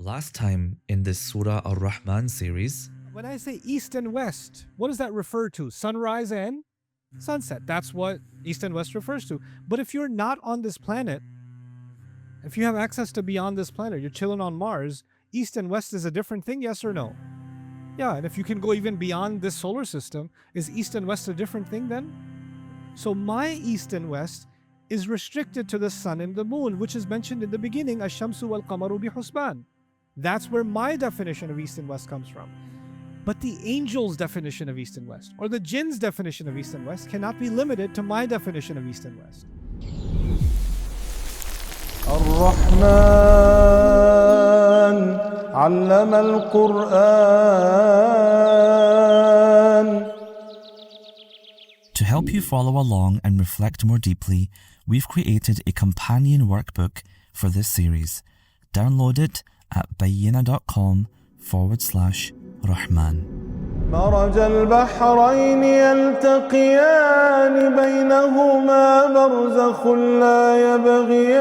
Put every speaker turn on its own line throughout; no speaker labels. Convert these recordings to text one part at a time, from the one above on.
Last time in this Surah Ar-Rahman series,
When I say east and west, what does that refer to? Sunrise and sunset. That's what east and west refers to. But if you're not on this planet, if you have access to beyond this planet, you're chilling on Mars, east and west is a different thing, yes or no? Yeah, and if you can go even beyond this solar system, is east and west a different thing then? So my east and west is restricted to the sun and the moon, which is mentioned in the beginning, ash-shamsu wal-qamaru bi-husban. That's where my definition of east and west comes from. But the angel's definition of east and west, or the jinn's definition of east and west, cannot be limited to my definition of east and west.
الرحمن علم القرآن.
To help you follow along and reflect more deeply, we've created a companion workbook for this series. Download it at bayyina.com/Rahman.
مرج البحرين يلتقيان بينهما برزخ لا يبغيان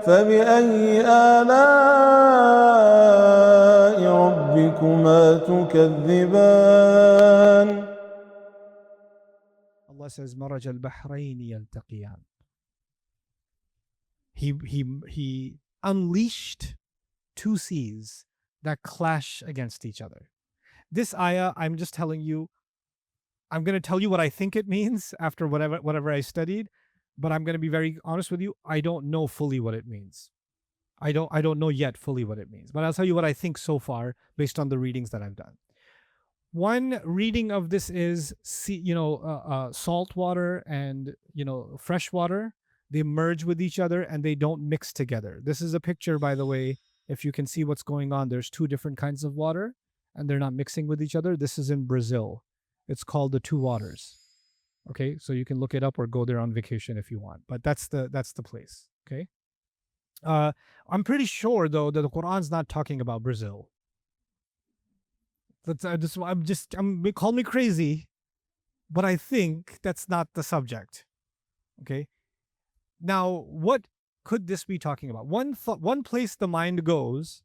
فبأي آلاء ربكما تكذبان.
Allah says, Maraja al-Bahrayn yaltaqiyan. He unleashed two seas that clash against each other. This ayah, I'm just telling you, I'm going to tell you what I think it means after whatever I studied, but I'm going to be very honest with you, I don't know fully what it means. I don't know yet fully what it means, but I'll tell you what I think so far based on the readings that I've done. One reading of this is, salt water and, fresh water. They merge with each other and they don't mix together. This is a picture, by the way. If you can see what's going on, there's two different kinds of water and they're not mixing with each other. This is in Brazil. It's called the Two Waters. Okay, so you can look it up or go there on vacation if you want. But that's the place. Okay. I'm pretty sure though that the Quran's not talking about Brazil. Call me crazy, but I think that's not the subject. Okay. Now, what could this be talking about? One place the mind goes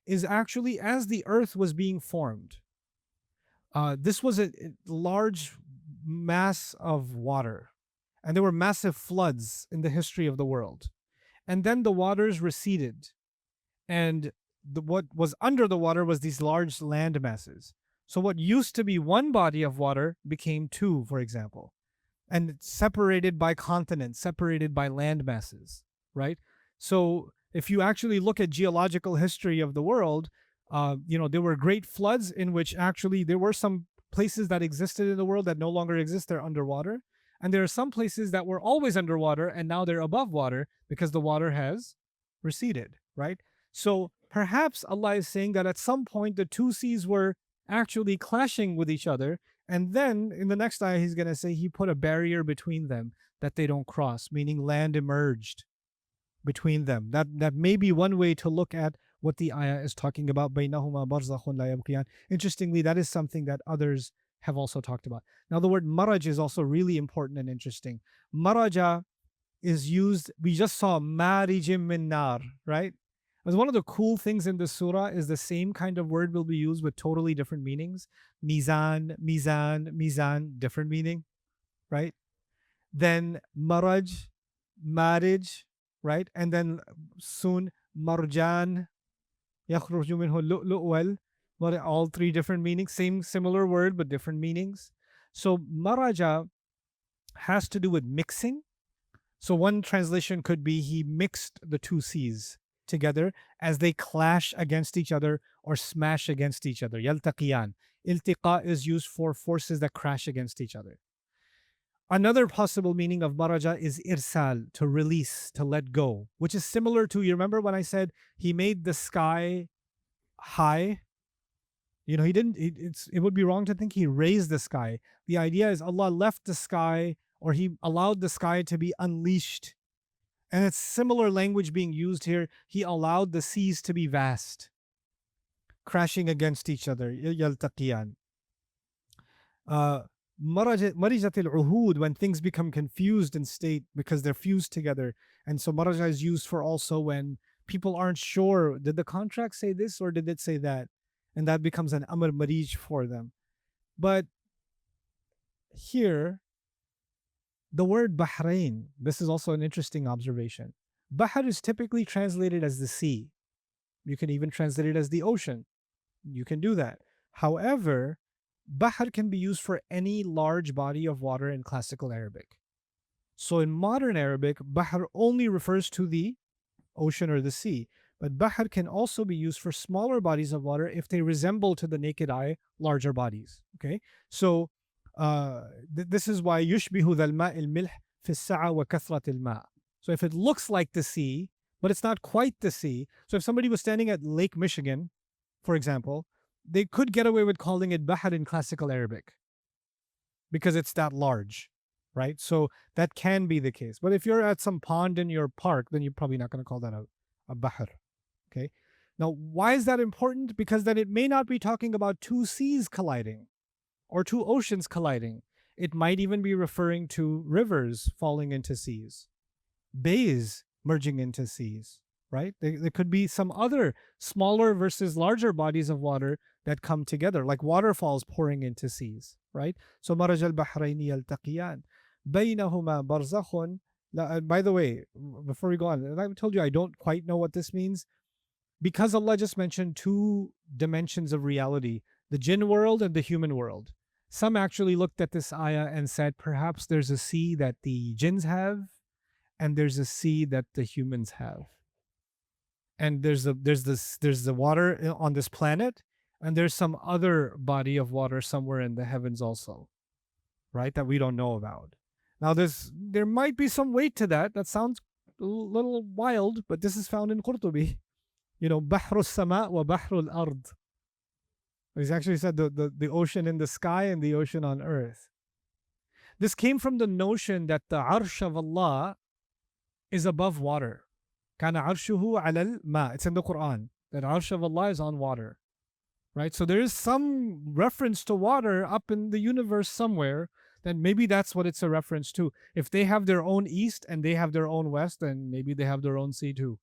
is actually as the earth was being formed. This was a large mass of water, and there were massive floods in the history of the world. And then the waters receded, and what was under the water was these large land masses. So what used to be one body of water became two, for example, and separated by continents, separated by land masses, right? So if you actually look at geological history of the world, there were great floods in which actually there were some places that existed in the world that no longer exist. They're underwater. And there are some places that were always underwater and now they're above water because the water has receded, right? So perhaps Allah is saying that at some point the two seas were actually clashing with each other. And then in the next ayah, he's going to say he put a barrier between them that they don't cross, meaning land emerged between them. That may be one way to look at what the ayah is talking about. بَيْنَهُمَا بَرْزَخٌ لَا يَبْغِيَانِ. Interestingly, that is something that others have also talked about. Now, the word maraj is also really important and interesting. Maraja is used, we just saw marijim min nar, right? As one of the cool things in this surah is the same kind of word will be used with totally different meanings. Mizan, mizan, mizan, different meaning, right? Then maraj, marriage, right? And then soon marjan, yakhruju minhu lu'lu' wal, all three different meanings, similar word but different meanings. So maraja has to do with mixing. So one translation could be he mixed the two seas together as they clash against each other or smash against each other. Yaltaqiyan. Iltiqa is used for forces that crash against each other. Another possible meaning of maraja is irsal, to release, to let go, which is similar to, you remember when I said he made the sky high? He didn't, it would be wrong to think he raised the sky. The idea is Allah left the sky, or he allowed the sky to be unleashed. And it's similar language being used here. He allowed the seas to be vast, crashing against each other. Yaltaqiyan. Marijat al-uhud, when things become confused in state because they're fused together. And so maraja is used for also when people aren't sure, did the contract say this or did it say that? And that becomes an amr marij for them. But here, the word Bahrayn, this is also an interesting observation. Bahr is typically translated as the sea. You can even translate it as the ocean. You can do that. However, Bahr can be used for any large body of water in classical Arabic. So in modern Arabic, Bahr only refers to the ocean or the sea. But Bahr can also be used for smaller bodies of water if they resemble to the naked eye larger bodies. Okay? So this is why yushbihu dhal ma' al-milh fi as-sa'a wa kathrat al-ma'. So if it looks like the sea, but it's not quite the sea. So if somebody was standing at Lake Michigan, for example, they could get away with calling it Bahr in classical Arabic because it's that large, right? So that can be the case. But if you're at some pond in your park, then you're probably not going to call that a Bahr. Okay. Now, why is that important? Because then it may not be talking about two seas colliding or two oceans colliding. It might even be referring to rivers falling into seas, bays merging into seas, right? There could be some other smaller versus larger bodies of water that come together, like waterfalls pouring into seas, right? So Maraja al-Bahrayni yaltaqiyan baynahuma barzakhun. By the way, before we go on, I told you I don't quite know what this means. Because Allah just mentioned two dimensions of reality, the jinn world and the human world. Some actually looked at this ayah and said perhaps there's a sea that the jinns have and there's a sea that the humans have. And there's the water on this planet and there's some other body of water somewhere in the heavens also, right, that we don't know about. Now there might be some weight to that. That sounds a little wild, but this is found in Qurtubi. You know, Bahru Sama wa Bahru al-Ard. He's actually said the ocean in the sky and the ocean on earth. This came from the notion that the Arsh of Allah is above water. Kana arshuhu ala al-ma. It's in the Quran that Arsh of Allah is on water. Right? So there is some reference to water up in the universe somewhere, then maybe that's what it's a reference to. If they have their own east and they have their own west, then maybe they have their own sea too.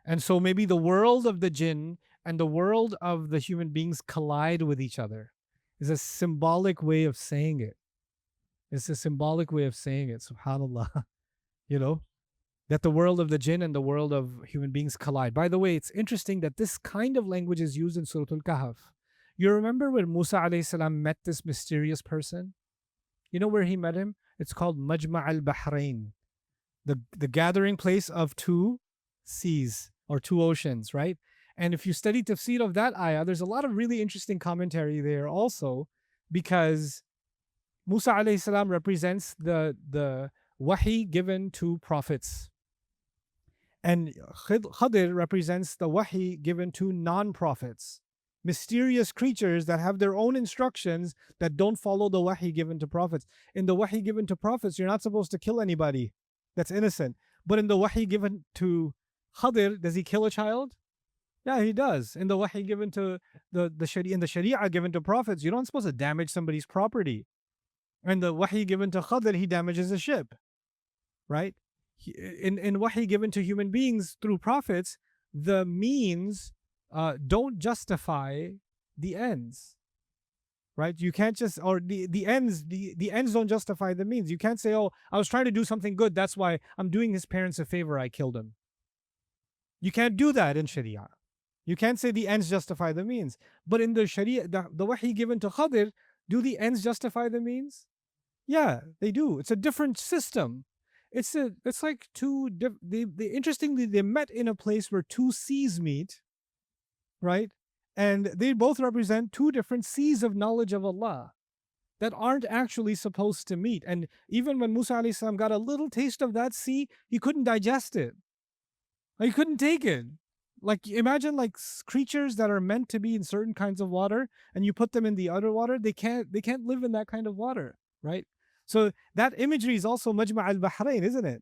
And so maybe the world of the jinn and the world of the human beings collide with each other. Is a symbolic way of saying it. It's a symbolic way of saying it, subhanAllah. You know, that the world of the jinn and the world of human beings collide. By the way, it's interesting that this kind of language is used in Surah Al-Kahf. You remember when Musa alayhi salam met this mysterious person? You know where he met him? It's called Majma' al-Bahrayn, the gathering place of two seas or two oceans, right? And if you study tafsir of that ayah, there's a lot of really interesting commentary there also, because Musa alayhi salam represents the wahi given to prophets. And Khadir represents the wahi given to non-prophets. Mysterious creatures that have their own instructions that don't follow the wahi given to prophets. In the wahi given to prophets, you're not supposed to kill anybody that's innocent. But in the wahi given to Khadir, does he kill a child? Yeah, he does. In the wahi given to the sharia given to prophets, you're not supposed to damage somebody's property. And the wahi given to Khadir, he damages a ship. Right? In wahi given to human beings through prophets, the means don't justify the ends. Right? You can't just, or the ends don't justify the means. You can't say, oh, I was trying to do something good, that's why I'm doing his parents a favor, I killed him. You can't do that in Sharia. You can't say the ends justify the means. But in the Sharia, the wahi given to Khadir, do the ends justify the means? Yeah, they do. It's a different system. It's like interestingly, they met in a place where two seas meet, right? And they both represent two different seas of knowledge of Allah that aren't actually supposed to meet. And even when Musa alayhi salam got a little taste of that sea, he couldn't digest it. He couldn't take it. Like, imagine like creatures that are meant to be in certain kinds of water, and you put them in the other water, they can't live in that kind of water, right? So that imagery is also Majma' al-Bahrayn, isn't it?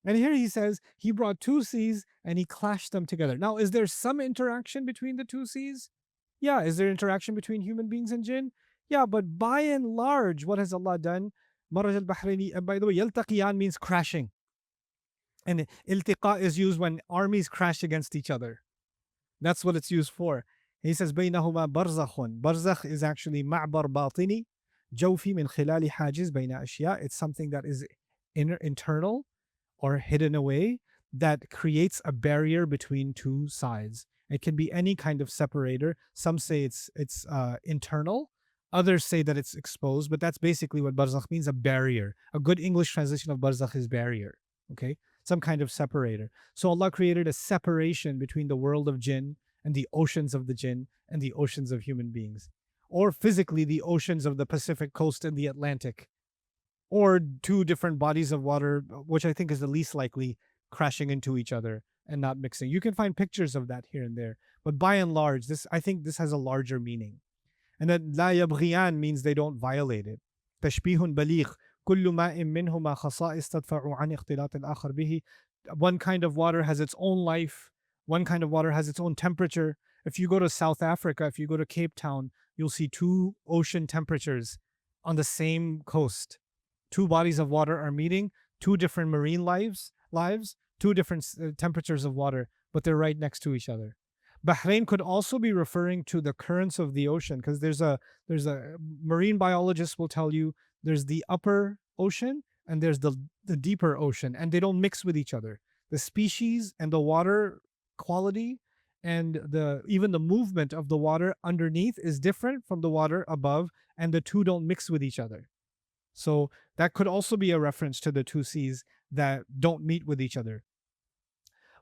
And here he says he brought two seas and he clashed them together. Now, is there some interaction between the two seas? Yeah. Is there interaction between human beings and jinn? Yeah, but by and large, what has Allah done? Maraja al-Bahrayni, and by the way, yaltaqiyan means crashing. And iltiqa is used when armies crash against each other. That's what it's used for. He says بينهما برزخ. Barzakh is actually معبر باطني جوفي من خلال حاجز بين أشياء. It's something that is internal or hidden away that creates a barrier between two sides. It can be any kind of separator. Some say it's internal. Others say that it's exposed, but that's basically what barzakh means, a barrier. A good English translation of barzakh is barrier, okay? Some kind of separator. So Allah created a separation between the world of jinn and the oceans of the jinn and the oceans of human beings. Or physically, the oceans of the Pacific coast and the Atlantic. Or two different bodies of water, which I think is the least likely, crashing into each other and not mixing. You can find pictures of that here and there. But by and large, I think this has a larger meaning. And that لا يبغيان means they don't violate it. تشبيه بليغ كل ماء منهما خصائص تدفع عن اختلاط الآخر به. One kind of water has its own life. One kind of water has its own temperature. If you go to South Africa, if you go to Cape Town, you'll see two ocean temperatures on the same coast. Two bodies of water are meeting, two different marine lives, two different temperatures of water, but they're right next to each other. Bahrayn could also be referring to the currents of the ocean, because there's a marine biologist will tell you there's the upper ocean and there's the deeper ocean, and they don't mix with each other. The species and the water quality and even the movement of the water underneath is different from the water above, and the two don't mix with each other. So that could also be a reference to the two seas that don't meet with each other.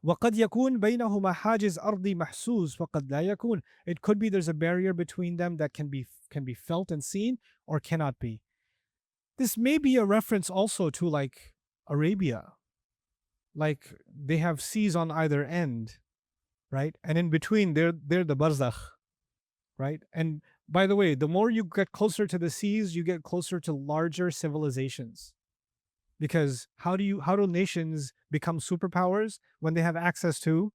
وَقَدْ يَكُونْ بَيْنَهُمَا حَاجِزْ أَرْضِي مَحْسُوس وَقَدْ لَا يَكُونْ. It could be there's a barrier between them that can be felt and seen, or cannot be. This may be a reference also to like Arabia. Like they have seas on either end, right? And in between they're the barzakh, right? And by the way, the more you get closer to the seas, you get closer to larger civilizations. Because how do nations become superpowers? When they have access to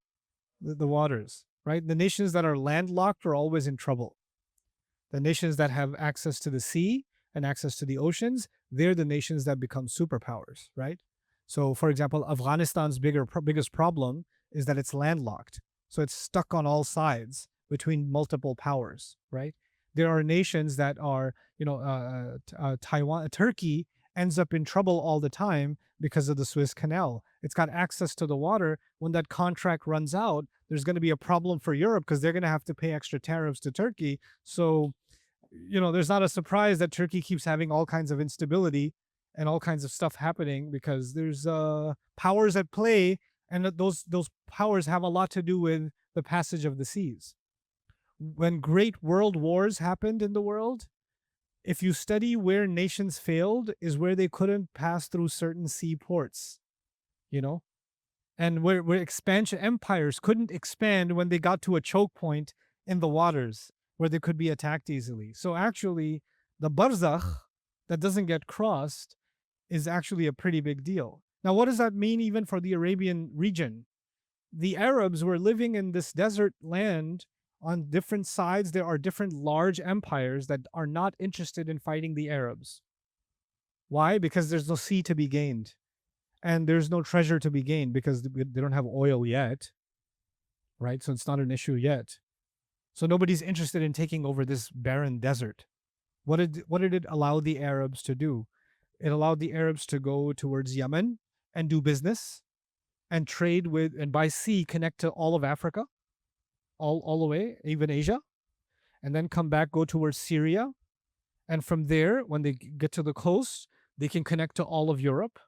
the waters, right? The nations that are landlocked are always in trouble. The nations that have access to the sea and access to the oceans, they're the nations that become superpowers, right? So for example, Afghanistan's biggest problem is that it's landlocked. So it's stuck on all sides between multiple powers, right? There are nations that are, Taiwan, Turkey ends up in trouble all the time because of the Suez Canal. It's got access to the water. When that contract runs out, there's going to be a problem for Europe because they're going to have to pay extra tariffs to Turkey. So, there's not a surprise that Turkey keeps having all kinds of instability and all kinds of stuff happening because there's powers at play, and those powers have a lot to do with the passage of the seas. When great world wars happened in the world, if you study where nations failed is where they couldn't pass through certain seaports, and where empires couldn't expand when they got to a choke point in the waters where they could be attacked easily. So actually, the barzakh that doesn't get crossed is actually a pretty big deal. Now, what does that mean even for the Arabian region? The Arabs were living in this desert land. On different sides, there are different large empires that are not interested in fighting the Arabs. Why? Because there's no sea to be gained. And there's no treasure to be gained because they don't have oil yet. Right? So it's not an issue yet. So nobody's interested in taking over this barren desert. What did it allow the Arabs to do? It allowed the Arabs to go towards Yemen and do business and trade with, and by sea connect to all of Africa. All the way, even Asia, and then come back, go towards Syria, and from there, when they get to the coast, they can connect to all of Europe,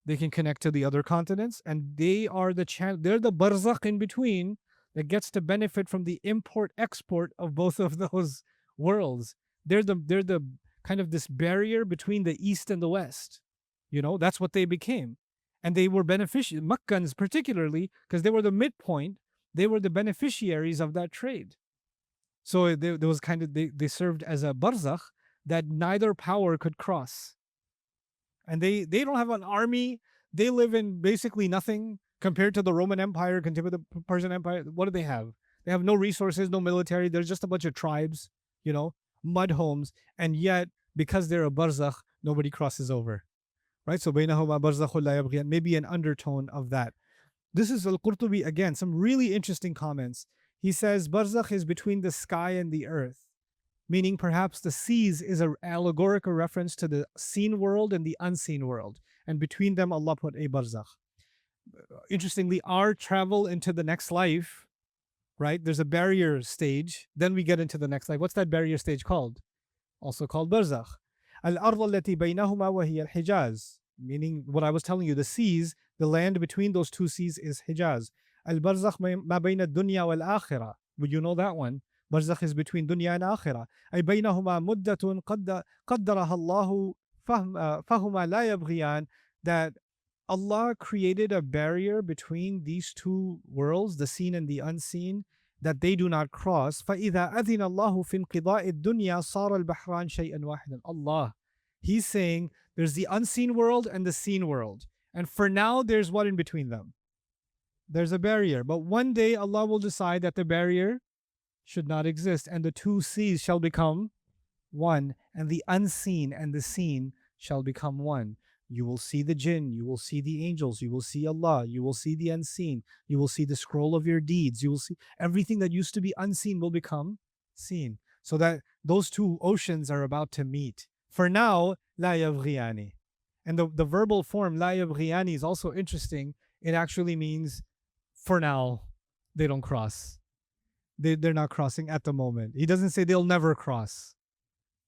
they can connect to the other continents, and they're the barzakh in between that gets to benefit from the import-export of both of those worlds. They're the kind of this barrier between the East and the West. That's what they became, and they were beneficial. Makkans particularly, because they were the midpoint. They were the beneficiaries of that trade. So there was they served as a barzakh that neither power could cross. And they don't have an army. They live in basically nothing compared to the Roman Empire, compared to the Persian Empire. What do they have? They have no resources, no military. There's just a bunch of tribes, mud homes. And yet, because they're a barzakh, nobody crosses over. right? So بينهما برزخ لا يبغيان, maybe an undertone of that. This is Al-Qurtubi again, some really interesting comments. He says barzakh is between the sky and the earth, meaning perhaps the seas is an allegorical reference to the seen world and the unseen world. And between them, Allah put a barzakh. Interestingly, our travel into the next life, right? There's a barrier stage. Then we get into the next life. What's that barrier stage called? Also called barzakh. Al-Ard allati baynahuma wa hiya al-Hijaz. Meaning what I was telling you, the seas, the land between those two seas is Hijaz. Al-Barzakh ma bayna dunya wal-akhirah. Would you know that one? Barzakh is between dunya and akhirah. Ay baynahuma muddatun qaddaraha Allahu fahuma la yabghiyan. That Allah created a barrier between these two worlds, the seen and the unseen, that they do not cross. فَإِذَا أَذِنَ اللَّهُ فِي انْقِضَاءِ الدُّنْيَا صَارَ الْبَحْرَانِ شَيْئًا وَاحِدًا. Allah, He's saying there's the unseen world and the seen world. And for now, there's what in between them? There's a barrier. But one day, Allah will decide that the barrier should not exist, and the two seas shall become one, and the unseen and the seen shall become one. You will see the jinn, you will see the angels, you will see Allah, you will see the unseen, you will see the scroll of your deeds, you will see everything that used to be unseen will become seen. So that those two oceans are about to meet. For now, la yabghiyani. And the verbal form la yabghiyani is also interesting. It actually means for now, they don't cross. They're not crossing at the moment. He doesn't say they'll never cross.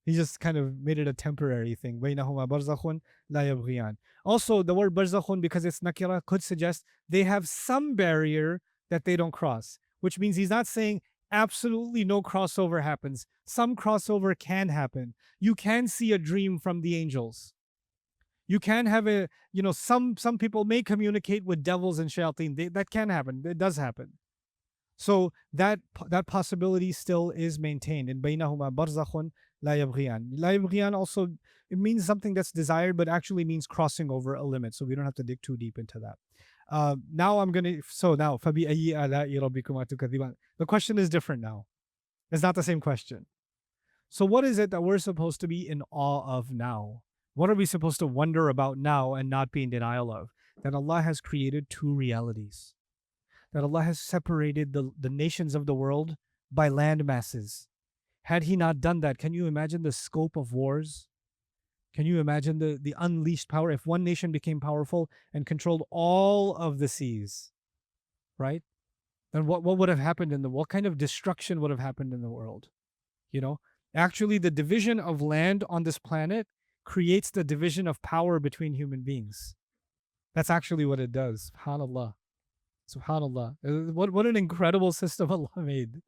He just kind of made it a temporary thing. بَيْنَهُمَا بَرْزَخٌ لَا يَبْغِيَانِ. Also, the word barzakhun, because it's nakira, could suggest they have some barrier that they don't cross, which means he's not saying absolutely no crossover happens. Some crossover can happen. You can see a dream from the angels. You can have some people may communicate with devils and shayateen. That can happen. It does happen. So that possibility still is maintained. In بَيْنَهُمَا بَرْزَخٌ لَا يَبْغِيَانِ. لَا يَبْغِيَانِ also, it means something that's desired, but actually means crossing over a limit. So we don't have to dig too deep into that. Now فَبِأَيِّ آلَاءِ رَبِّكُمَا تُكَذِّبَانِ. The question is different now. It's not the same question. So what is it that we're supposed to be in awe of now? What are we supposed to wonder about now and not be in denial of? That Allah has created two realities. That Allah has separated the nations of the world by land masses. Had He not done that, can you imagine the scope of wars? Can you imagine the unleashed power? If one nation became powerful and controlled all of the seas, right? Then what would have happened what kind of destruction would have happened in the world? Actually the division of land on this planet creates the division of power between human beings. That's actually what it does. SubhanAllah. SubhanAllah. What an incredible system Allah made.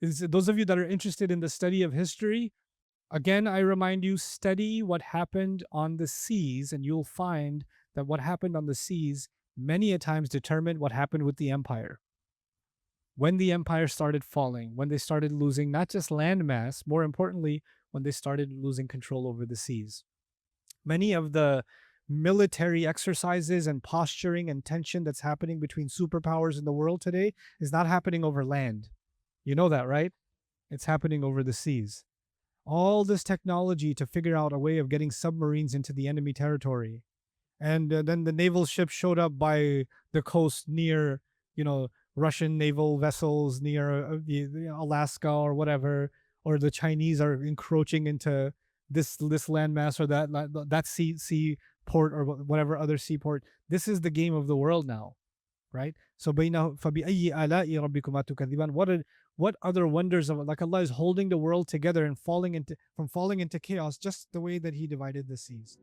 Those of you that are interested in the study of history, again, I remind you, study what happened on the seas, and you'll find that what happened on the seas many a times determined what happened with the empire. When the empire started falling, when they started losing not just land mass, more importantly, when they started losing control over the seas. Many of the military exercises and posturing and tension that's happening between superpowers in the world today is not happening over land. You know that, right? It's happening over the seas. All this technology to figure out a way of getting submarines into the enemy territory. And then the naval ships showed up by the coast near, Russian naval vessels near Alaska or whatever, or the Chinese are encroaching into this landmass or that sea port or whatever other seaport. This is the game of the world now, right? So فَبِأَيِّ آلَاءِ رَبِّكُمَا تُكَذِّبَانِ. What other wonders of Allah is holding the world together and falling into chaos just the way that He divided the seas.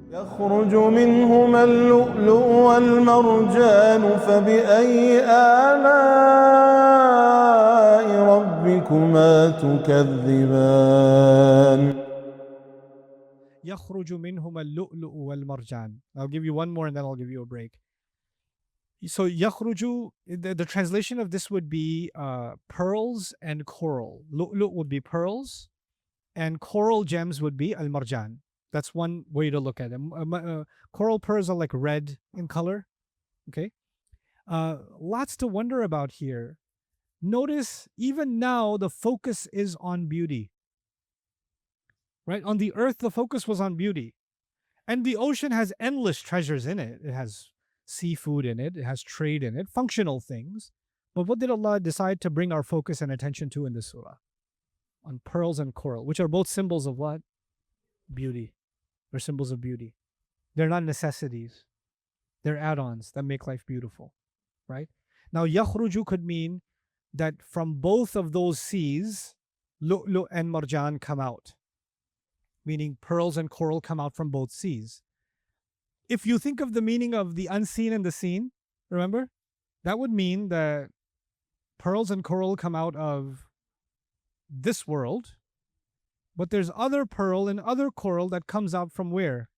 يخرج منهما اللؤلؤ والمرجان فبأي آلاء ربكما تكذبان.
يخرج منهما اللؤلؤ والمرجان. I'll give you one more and then I'll give you a break. So يخرج, the translation of this would be pearls and coral. Lu'lu' would be pearls, and coral gems would be al-marjan. That's one way to look at it. Coral pearls are like red in color. Okay. Lots to wonder about here. Notice even now the focus is on beauty. Right? On the earth, the focus was on beauty. And the ocean has endless treasures in it. It has seafood in it. It has trade in it, functional things. But what did Allah decide to bring our focus and attention to in this surah? On pearls and coral, which are both symbols of what? Beauty. They're symbols of beauty. They're not necessities. They're add-ons that make life beautiful, right? Now, yakhruju could mean that from both of those seas, lu'lu' and marjan come out, meaning pearls and coral come out from both seas. If you think of the meaning of the unseen and the seen, remember, that would mean that pearls and coral come out of this world, but there's other pearl and other coral that comes out from where?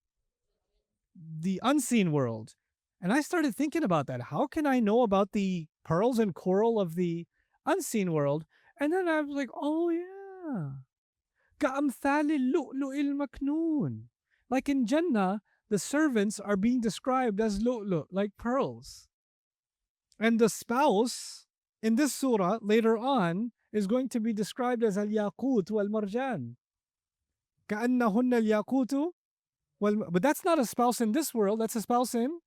The unseen world. And I started thinking about that. How can I know about the pearls and coral of the unseen world? And then I was like, oh yeah. كَأَمْثَالِ اللُّؤْلُؤِ الْمَكْنُونِ. Like in Jannah, the servants are being described as lu'lu', like pearls. And the spouse in this surah later on is going to be described as al-yaqut wal-marjan. كَأَنَّهُنَّ الْيَاقُوتُ But that's not a spouse in this world, that's a spouse in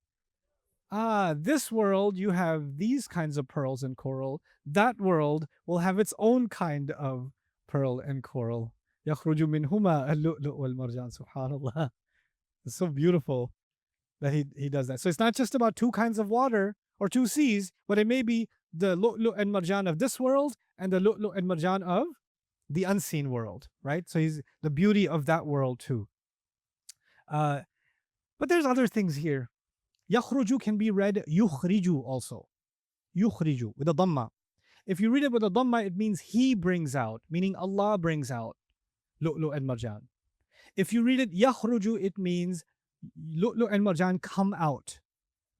this world. You have these kinds of pearls and coral. That world will have its own kind of pearl and coral. يَخْرُجُ مِنْهُمَا اللُّؤْلُؤُ وَالْمَرْجَانُ Subhanallah. It's so beautiful that he does that. So it's not just about two kinds of water or two seas, but it may be the lu'lu' and marjan of this world and the lu'lu' and marjan of the unseen world, right? So he's the beauty of that world too. But there's other things here. Yakhruju can be read yukhriju also. Yukhriju with a dhamma. If you read it with a dhamma, it means he brings out, meaning Allah brings out lu'lu' and marjan. If you read it yakhruju, it means lu'lu' and marjan come out.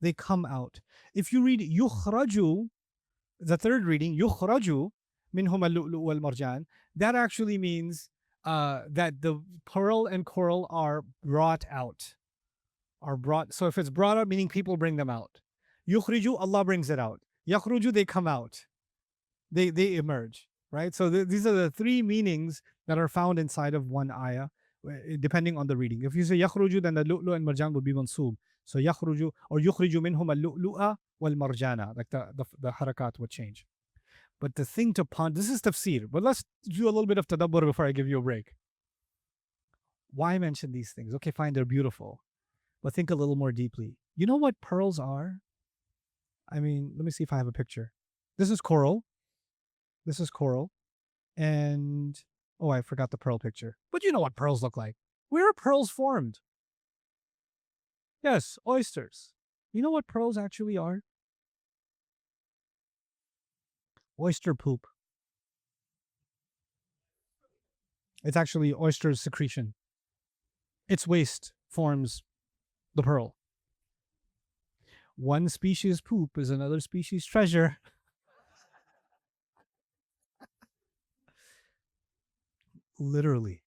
They come out. If you read yukhraju, the third reading, yukhraju minhum al-lu'lu' wal marjan, that actually means that the pearl and coral are brought out. So if it's brought out, meaning people bring them out. Yukhriju, Allah brings it out. Yakhruju, they come out. They emerge, right? So these are the three meanings that are found inside of one ayah, depending on the reading. If you say yakhruju, then the lu'lu' and marjan would be mansoob. So yakhruju or yukhriju minhum al-lu'lu'a wal marjana, like the harakat would change. But the thing to ponder, this is tafsir, but let's do a little bit of tadabbur before I give you a break. Why mention these things? Okay, fine, they're beautiful. But think a little more deeply. You know what pearls are? I mean, let me see if I have a picture. This is coral. This is coral. And, oh, I forgot the pearl picture. But you know what pearls look like. Where are pearls formed? Yes, oysters. You know what pearls actually are? Oyster poop. It's actually oyster secretion. Its waste forms the pearl. One species poop is another species treasure. Literally.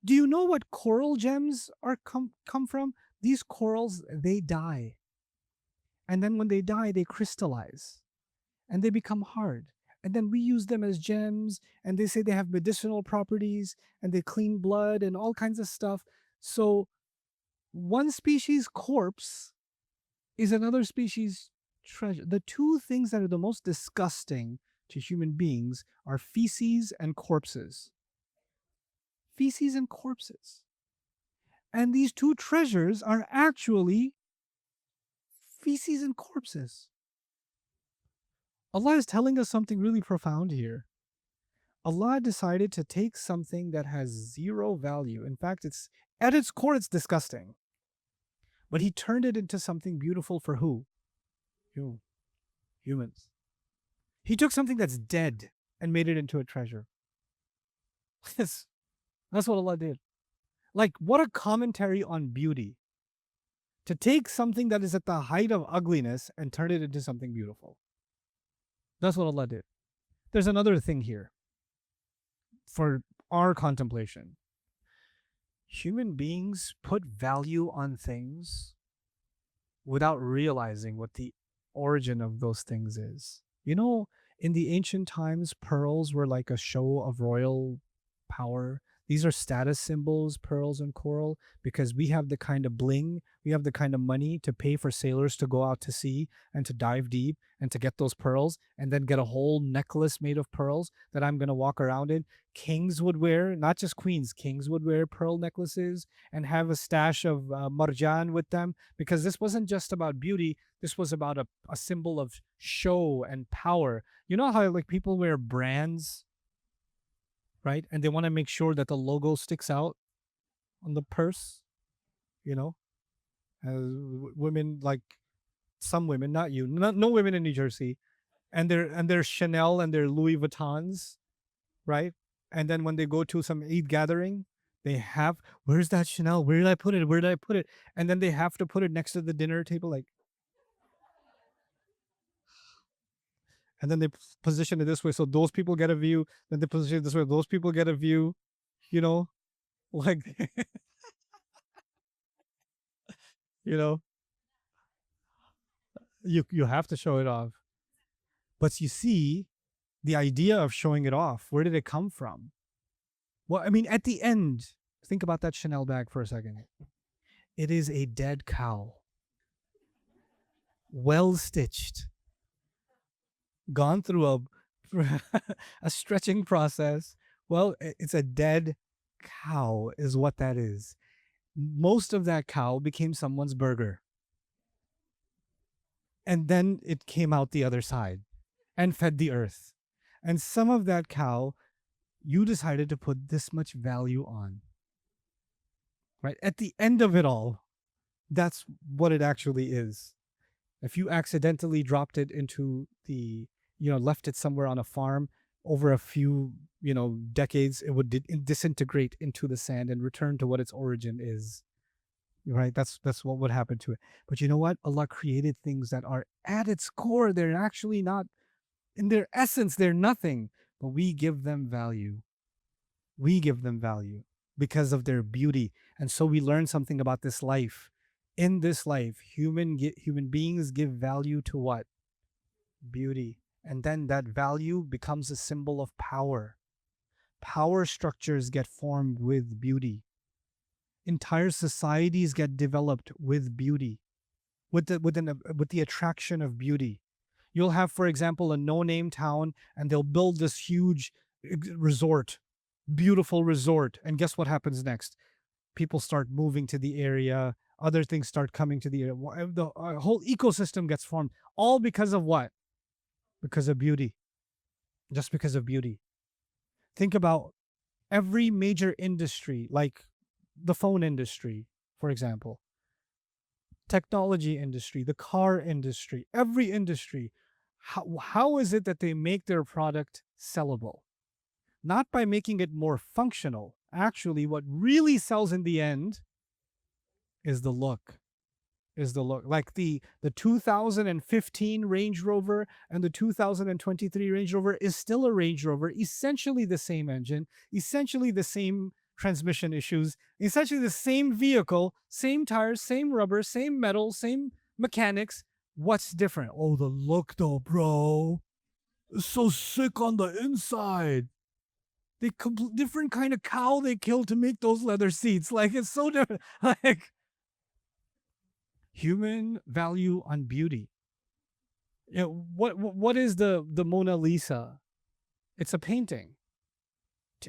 Do you know what coral gems are come from? These corals, they die. And then when they die, they crystallize. And they become hard. And then we use them as gems. And they say they have medicinal properties. And they clean blood and all kinds of stuff. So one species corpse is another species treasure. The two things that are the most disgusting to human beings are feces and corpses. Feces and corpses. And these two treasures are actually feces and corpses. Allah is telling us something really profound here. Allah decided to take something that has zero value. In fact, it's at its core, it's disgusting. But He turned it into something beautiful for who? You. Humans. He took something that's dead and made it into a treasure. Yes. That's what Allah did. Like, what a commentary on beauty. To take something that is at the height of ugliness and turn it into something beautiful. That's what Allah did. There's another thing here for our contemplation. Human beings put value on things without realizing what the origin of those things is. You know, in the ancient times, pearls were like a show of royal power. These are status symbols, pearls and coral, because we have the kind of bling, we have the kind of money to pay for sailors to go out to sea and to dive deep and to get those pearls and then get a whole necklace made of pearls that I'm going to walk around in. Kings would wear, not just queens, kings would wear pearl necklaces and have a stash of marjan with them, because this wasn't just about beauty. This was about a symbol of show and power. You know how like people wear brands, right? And they want to make sure that the logo sticks out on the purse, you know? Women, like some women, not you, no women in New Jersey, and their Chanel and their Louis Vuittons, right? And then when they go to some Eid gathering, they have, where's that Chanel? Where did I put it? Where did I put it? And then they have to put it next to the dinner table, like, and then they position it this way so those people get a view. Then they position it this way, those people get a view, you know, like, you know, you have to show it off. But you see, the idea of showing it off, where did it come from? Well, I mean, at the end, think about that Chanel bag for a second. It is a dead cow, well stitched, gone through a stretching process. Well, it's a dead cow is what that is. Most of that cow became someone's burger. And then it came out the other side and fed the earth. And some of that cow, you decided to put this much value on. Right? At the end of it all, that's what it actually is. If you accidentally dropped it into the, left it somewhere on a farm, over a few, decades, it would disintegrate into the sand and return to what its origin is. Right? That's what would happen to it. But you know what? Allah created things that are at its core, they're actually not, in their essence, they're nothing. But we give them value. We give them value because of their beauty. And so we learn something about this life. In this life, human beings give value to what? Beauty. And then that value becomes a symbol of power. Power structures get formed with beauty. Entire societies get developed with beauty, with the attraction of beauty. You'll have, for example, a no-name town, and they'll build this huge resort, beautiful resort. And guess what happens next? People start moving to the area. Other things start coming to the area. The whole ecosystem gets formed. All because of what? Because of beauty. Just because of beauty. Think about every major industry, like the phone industry, for example, technology industry, the car industry, every industry. How is it that they make their product sellable? Not by making it more functional. Actually, what really sells in the end is the look. Like the 2015 Range Rover and the 2023 Range Rover is still a Range Rover, essentially the same engine, essentially the same transmission issues, essentially the same vehicle, same tires, same rubber, same metal, same mechanics. What's different? Oh, the look though, bro. It's so sick on the inside. Different kind of cow they killed to make those leather seats. Like, it's so different. Like, human value on beauty. What is the Mona Lisa? It's a painting.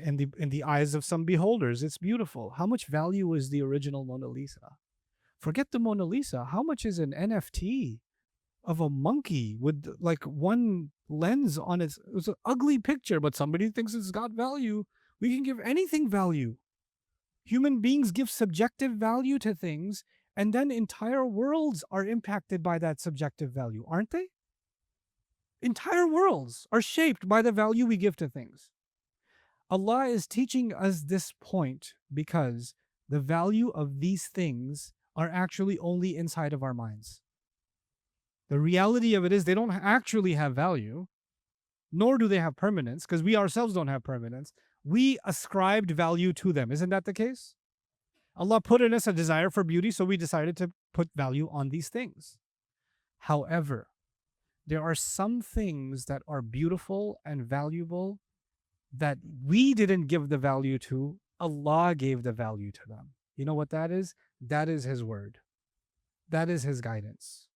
In the eyes of some beholders, it's beautiful. How much value is the original Mona Lisa? Forget the Mona Lisa. How much is an NFT of a monkey with like one lens on it? It's an ugly picture, but somebody thinks it's got value. We can give anything value. Human beings give subjective value to things, and then entire worlds are impacted by that subjective value, aren't they? Entire worlds are shaped by the value we give to things. Allah is teaching us this point because the value of these things are actually only inside of our minds. The reality of it is they don't actually have value, nor do they have permanence, because we ourselves don't have permanence. We ascribed value to them. Isn't that the case? Allah put in us a desire for beauty, so we decided to put value on these things. However, there are some things that are beautiful and valuable that we didn't give the value to, Allah gave the value to them. You know what that is? That is His word. That is His guidance.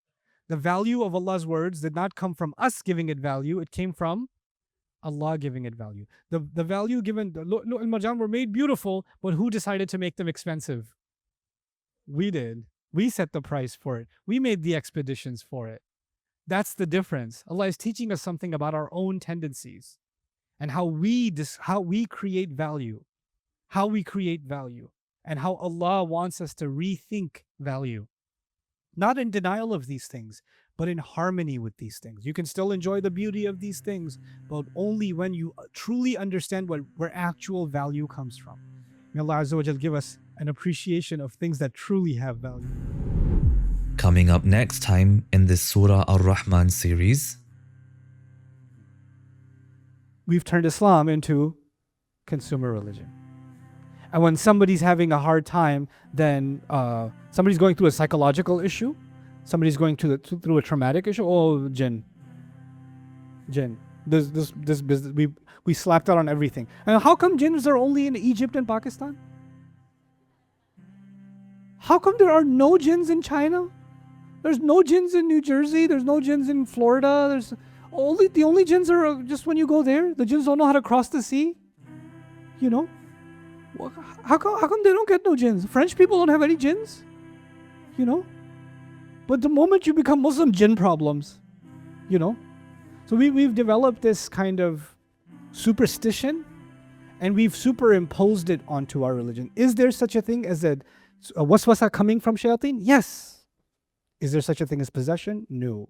The value of Allah's words did not come from us giving it value. It came from Allah giving it value. The value given, the Lu'lu' al-Marjan were made beautiful, but who decided to make them expensive? We did. We set the price for it. We made the expeditions for it. That's the difference. Allah is teaching us something about our own tendencies and how we create value. How we create value. And how Allah wants us to rethink value. Not in denial of these things, but in harmony with these things. You can still enjoy the beauty of these things, but only when you truly understand where actual value comes from. May Allah Azza wa Jal give us an appreciation of things that truly have value.
Coming up next time in this Surah Ar-Rahman series,
we've turned Islam into consumer religion. And when somebody's having a hard time, then somebody's going through a psychological issue, somebody's going through a traumatic issue. Oh, jinn. This business, we slapped out on everything. And how come jinns are only in Egypt and Pakistan? How come there are no jinns in China? There's no jinns in New Jersey. There's no jinns in Florida. The only jinns are just when you go there. The jinns don't know how to cross the sea. You know? How come they don't get no jinns? French people don't have any jinns. You know? But the moment you become Muslim, jinn problems. You know? So we've developed this kind of superstition and we've superimposed it onto our religion. Is there such a thing as a waswasa coming from shayateen? Yes. Is there such a thing as possession? No.